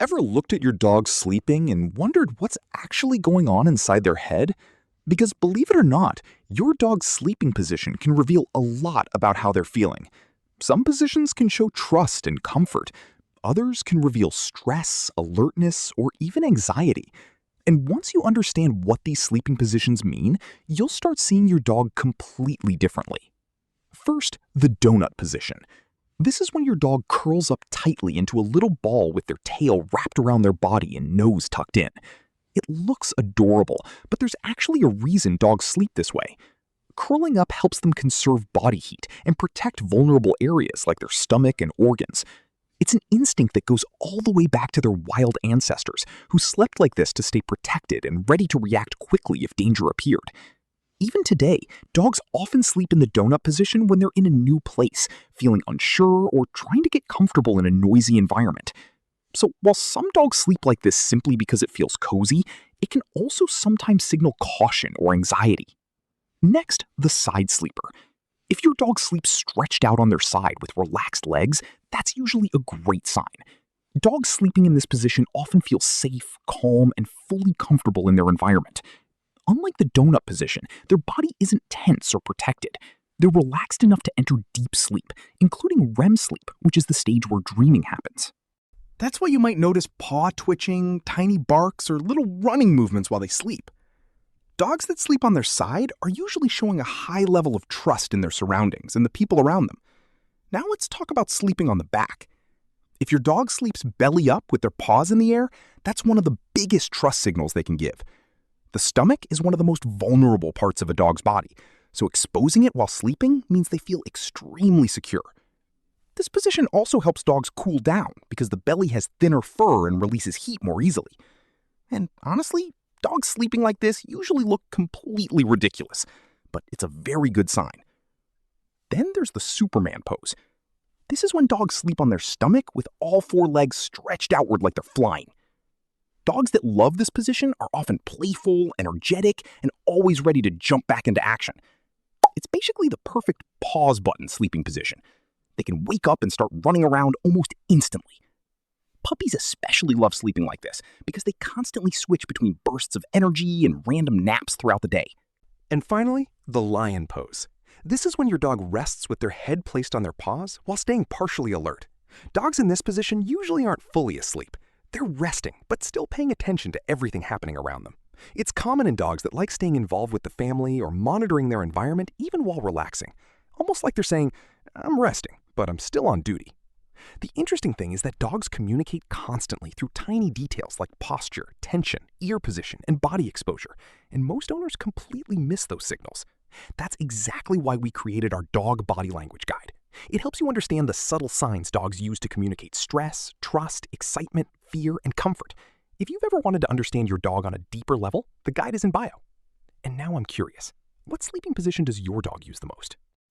Ever looked at your dog sleeping and wondered what's actually going on inside their head? Because believe it or not, your dog's sleeping position can reveal a lot about how they're feeling. Some positions can show trust and comfort. Others can reveal stress, alertness, or even anxiety. And once you understand what these sleeping positions mean, you'll start seeing your dog completely differently. First, the donut position. This is when your dog curls up tightly into a little ball with their tail wrapped around their body and nose tucked in. It looks adorable, but there's actually a reason dogs sleep this way. Curling up helps them conserve body heat and protect vulnerable areas like their stomach and organs. It's an instinct that goes all the way back to their wild ancestors, who slept like this to stay protected and ready to react quickly if danger appeared. Even today, dogs often sleep in the donut position when they're in a new place, feeling unsure or trying to get comfortable in a noisy environment. So while some dogs sleep like this simply because it feels cozy, it can also sometimes signal caution or anxiety. Next, the side sleeper. If your dog sleeps stretched out on their side with relaxed legs, that's usually a great sign. Dogs sleeping in this position often feel safe, calm, and fully comfortable in their environment. Unlike the donut position, their body isn't tense or protected. They're relaxed enough to enter deep sleep, including REM sleep, which is the stage where dreaming happens. That's why you might notice paw twitching, tiny barks, or little running movements while they sleep. Dogs that sleep on their side are usually showing a high level of trust in their surroundings and the people around them. Now let's talk about sleeping on the back. If your dog sleeps belly up with their paws in the air, that's one of the biggest trust signals they can give. The stomach is one of the most vulnerable parts of a dog's body, so exposing it while sleeping means they feel extremely secure. This position also helps dogs cool down because the belly has thinner fur and releases heat more easily. And honestly, dogs sleeping like this usually look completely ridiculous, but it's a very good sign. Then there's the Superman pose. This is when dogs sleep on their stomach with all four legs stretched outward like they're flying. Dogs that love this position are often playful, energetic, and always ready to jump back into action. It's basically the perfect pause button sleeping position. They can wake up and start running around almost instantly. Puppies especially love sleeping like this because they constantly switch between bursts of energy and random naps throughout the day. And finally, the lion pose. This is when your dog rests with their head placed on their paws while staying partially alert. Dogs in this position usually aren't fully asleep. They're resting, but still paying attention to everything happening around them. It's common in dogs that like staying involved with the family or monitoring their environment even while relaxing. Almost like they're saying, "I'm resting, but I'm still on duty." The interesting thing is that dogs communicate constantly through tiny details like posture, tension, ear position, and body exposure, and most owners completely miss those signals. That's exactly why we created our Dog Body Language Guide. It helps you understand the subtle signs dogs use to communicate stress, trust, excitement, fear, and comfort. If you've ever wanted to understand your dog on a deeper level, the guide is in bio. And now I'm curious, what sleeping position does your dog use the most?